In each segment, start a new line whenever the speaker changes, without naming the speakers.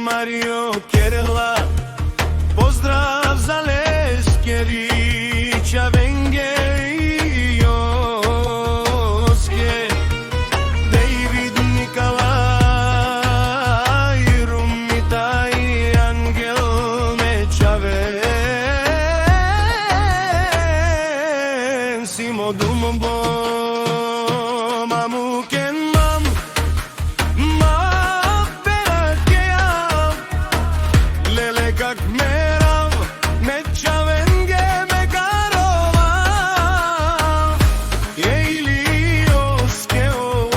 Mario Kerala, pozdrav za Leskerića, Venge i Joske, David, Nikolaj, Rumita i Angel Mečaven, Simo Dumbo, Mamuken Mam, как мерав, Мечавенге Мекарова, Ейли Оскео,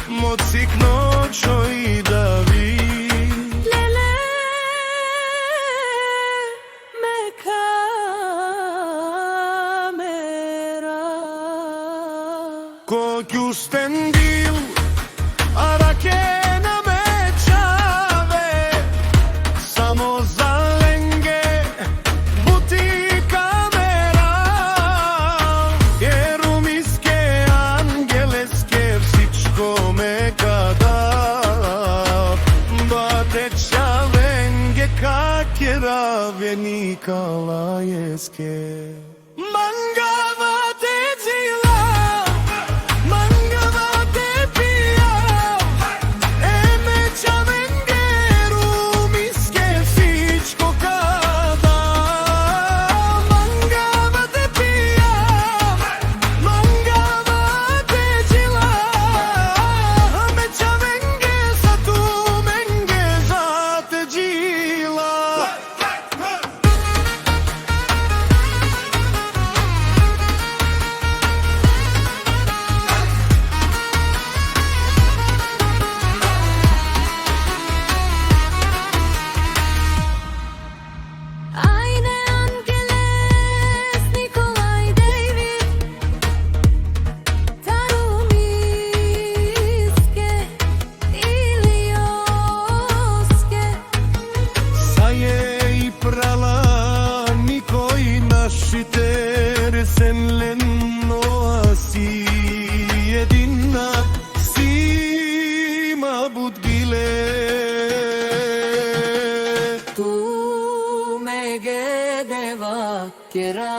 Моцик ночо и Дави.
Леле Мекамера,
Kokjusten bil, Arakena Mečave, samo za Lenge, buti kamera, jer umiske angeleske всичко ме када, Батеча Венге какера Николаевске. Мангава те зила, Мангава те пия, Мечавенгеру миске всичко када. Мангава те пия, Мангава те зила, Мечавенге са ту менге за те зила.
Ajde Angeles, Nikolaj, David, Tarumiske ili Joske,
Са е и прала никой нашите ресенлен оаси едина сима будгиле.
tu me gedeva kera